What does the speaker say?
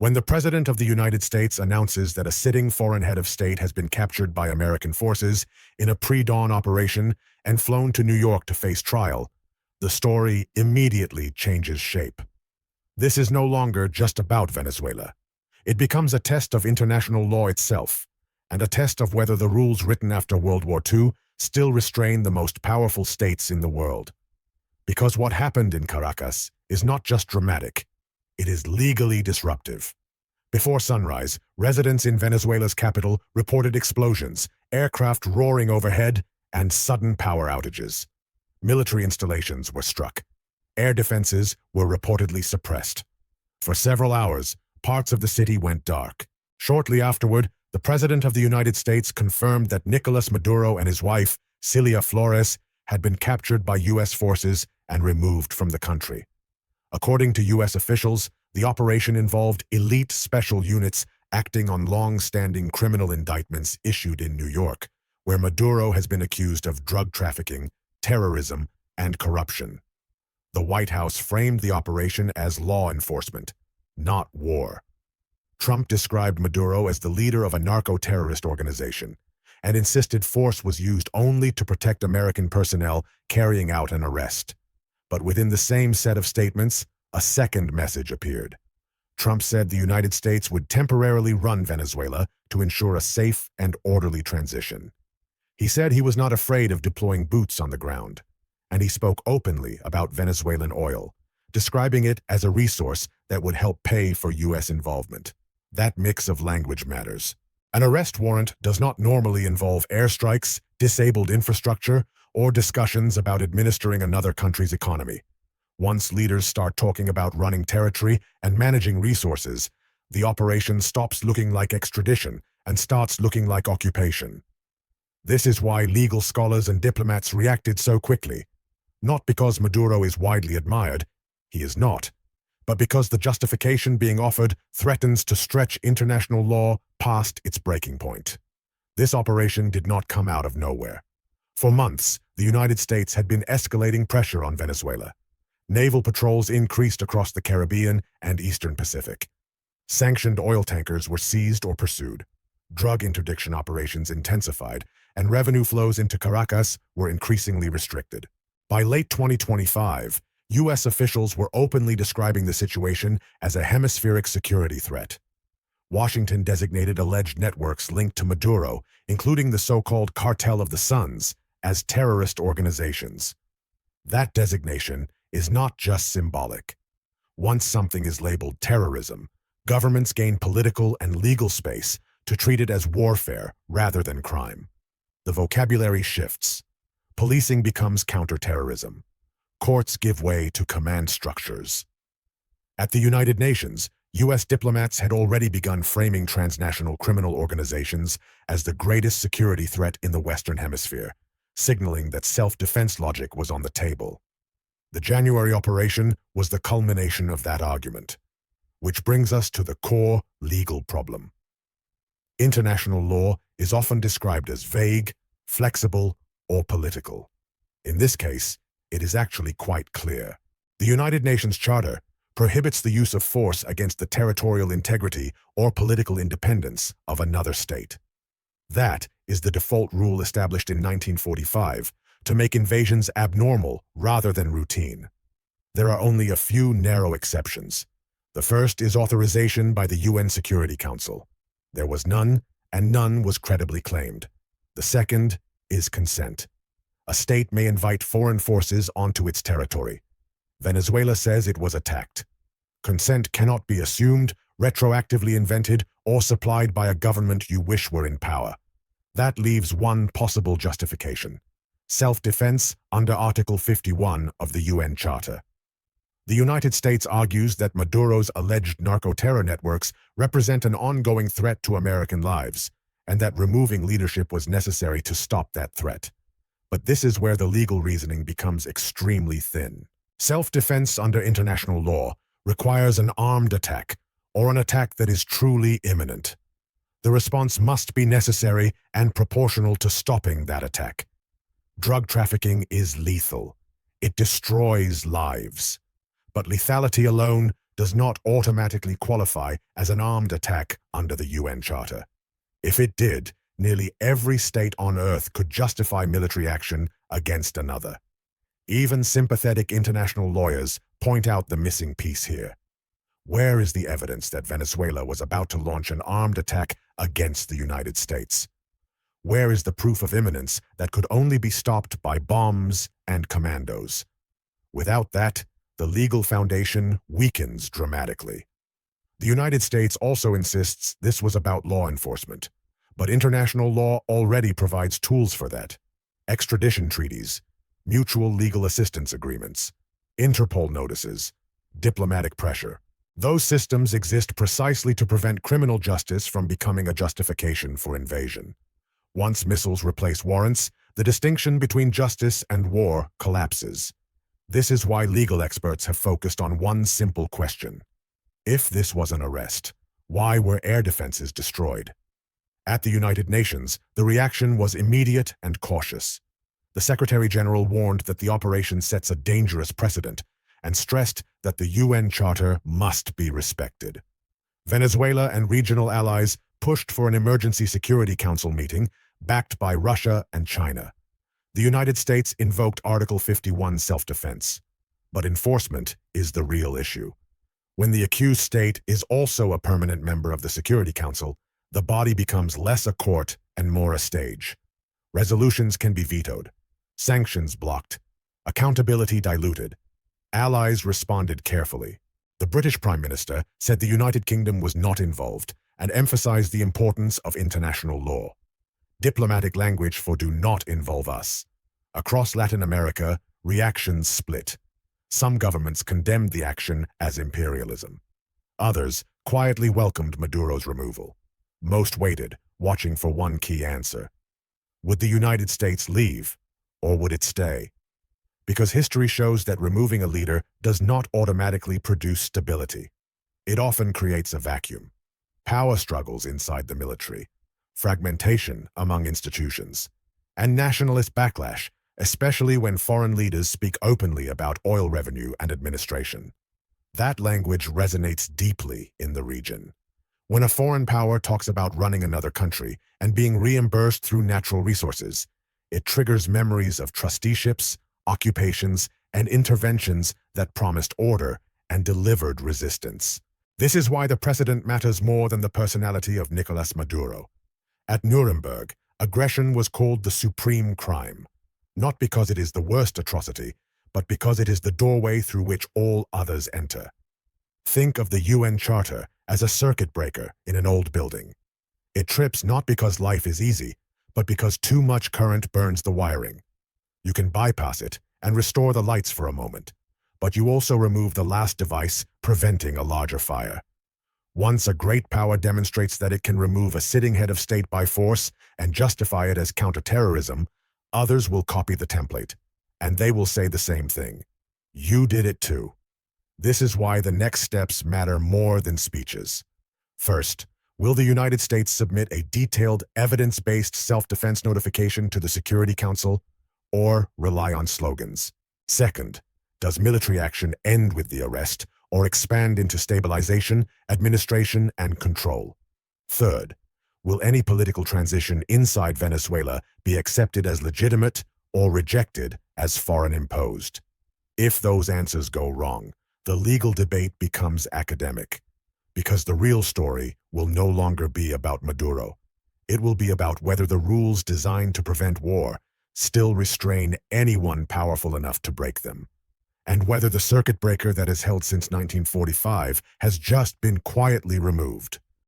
When the President of the United States announces that a sitting foreign head of state has been captured by American forces in a pre-dawn operation and flown to New York to face trial, the story immediately changes shape. This is no longer just about Venezuela. It becomes a test of international law itself, and a test of whether the rules written after World War II still restrain the most powerful states in the world. Because what happened in Caracas is not just dramatic, it is legally disruptive. Before sunrise, residents in Venezuela's capital reported explosions, aircraft roaring overhead, and sudden power outages. Military installations were struck. Air defenses were reportedly suppressed. For several hours, parts of the city went dark. Shortly afterward, the President of the United States confirmed that Nicolas Maduro and his wife, Cilia Flores, had been captured by U.S. forces and removed from the country. According to U.S. officials, the operation involved elite special units acting on long-standing criminal indictments issued in New York, where Maduro has been accused of drug trafficking, terrorism, and corruption. The White House framed the operation as law enforcement, not war. Trump described Maduro as the leader of a narco-terrorist organization and insisted force was used only to protect American personnel carrying out an arrest. But within the same set of statements, a second message appeared. Trump said the United States would temporarily run Venezuela to ensure a safe and orderly transition. He said he was not afraid of deploying boots on the ground, and he spoke openly about Venezuelan oil, describing it as a resource that would help pay for U.S. involvement. That mix of language matters. An arrest warrant does not normally involve airstrikes, disabled infrastructure, or discussions about administering another country's economy. Once leaders start talking about running territory and managing resources, the operation stops looking like extradition and starts looking like occupation. This is why legal scholars and diplomats reacted so quickly. Not because Maduro is widely admired, he is not, but because the justification being offered threatens to stretch international law past its breaking point. This operation did not come out of nowhere. For months, the United States had been escalating pressure on Venezuela. Naval patrols increased across the Caribbean and Eastern Pacific. Sanctioned oil tankers were seized or pursued. Drug interdiction operations intensified, and revenue flows into Caracas were increasingly restricted. By late 2025, U.S. officials were openly describing the situation as a hemispheric security threat. Washington designated alleged networks linked to Maduro, including the so-called Cartel of the Suns, as terrorist organizations. That designation is not just symbolic. Once something is labeled terrorism, governments gain political and legal space to treat it as warfare rather than crime. The vocabulary shifts. Policing becomes counterterrorism. Courts give way to command structures. At the United Nations, U.S. diplomats had already begun framing transnational criminal organizations as the greatest security threat in the Western Hemisphere, signaling that self-defense logic was on the table. The January operation was the culmination of that argument, which brings us to the core legal problem. International law is often described as vague, flexible, or political. In this case, it is actually quite clear. The United Nations Charter prohibits the use of force against the territorial integrity or political independence of another state. That is the default rule established in 1945 to make invasions abnormal rather than routine. There are only a few narrow exceptions. The first is authorization by the UN Security Council. There was none, and none was credibly claimed. The second is consent. A state may invite foreign forces onto its territory. Venezuela says it was attacked. Consent cannot be assumed, retroactively invented, or supplied by a government you wish were in power. That leaves one possible justification: self-defense under Article 51 of the UN Charter. The United States argues that Maduro's alleged narco-terror networks represent an ongoing threat to American lives, and that removing leadership was necessary to stop that threat. But this is where the legal reasoning becomes extremely thin. Self-defense under international law requires an armed attack, or an attack that is truly imminent. The response must be necessary and proportional to stopping that attack. Drug trafficking is lethal. It destroys lives. But lethality alone does not automatically qualify as an armed attack under the UN Charter. If it did, nearly every state on Earth could justify military action against another. Even sympathetic international lawyers point out the missing piece here. Where is the evidence that Venezuela was about to launch an armed attack against the United States? Where is the proof of imminence that could only be stopped by bombs and commandos? Without that, the legal foundation weakens dramatically. The United States also insists this was about law enforcement, but international law already provides tools for that. Extradition treaties, mutual legal assistance agreements, Interpol notices, diplomatic pressure. Those systems exist precisely to prevent criminal justice from becoming a justification for invasion. Once missiles replace warrants, the distinction between justice and war collapses. This is why legal experts have focused on one simple question. If this was an arrest, why were air defenses destroyed? At the United Nations, the reaction was immediate and cautious. The Secretary General warned that the operation sets a dangerous precedent and stressed that the UN Charter must be respected. Venezuela and regional allies pushed for an Emergency Security Council meeting backed by Russia and China. The United States invoked Article 51 self-defense. But enforcement is the real issue. When the accused state is also a permanent member of the Security Council, the body becomes less a court and more a stage. Resolutions can be vetoed, sanctions blocked, accountability diluted. Allies responded carefully. The British Prime Minister said the United Kingdom was not involved and emphasized the importance of international law. Diplomatic language for "do not involve us." Across Latin America, reactions split. Some governments condemned the action as imperialism. Others quietly welcomed Maduro's removal. Most waited, watching for one key answer. Would the United States leave, or would it stay? Because history shows that removing a leader does not automatically produce stability. It often creates a vacuum. Power struggles inside the military, fragmentation among institutions, and nationalist backlash, especially when foreign leaders speak openly about oil revenue and administration. That language resonates deeply in the region. When a foreign power talks about running another country and being reimbursed through natural resources, it triggers memories of trusteeships, occupations, and interventions that promised order and delivered resistance. This is why the precedent matters more than the personality of Nicolas Maduro. At Nuremberg, aggression was called the supreme crime, not because it is the worst atrocity, but because it is the doorway through which all others enter. Think of the UN Charter as a circuit breaker in an old building. It trips not because life is easy, but because too much current burns the wiring. You can bypass it and restore the lights for a moment, but you also remove the last device, preventing a larger fire. Once a great power demonstrates that it can remove a sitting head of state by force and justify it as counterterrorism, others will copy the template, and they will say the same thing. You did it too. This is why the next steps matter more than speeches. First, will the United States submit a detailed, evidence-based self-defense notification to the Security Council, or rely on slogans? Second, does military action end with the arrest or expand into stabilization, administration, and control? Third, will any political transition inside Venezuela be accepted as legitimate or rejected as foreign-imposed? If those answers go wrong, the legal debate becomes academic, because the real story will no longer be about Maduro. It will be about whether the rules designed to prevent war still restrain anyone powerful enough to break them, and whether the circuit breaker that has held since 1945 has just been quietly removed.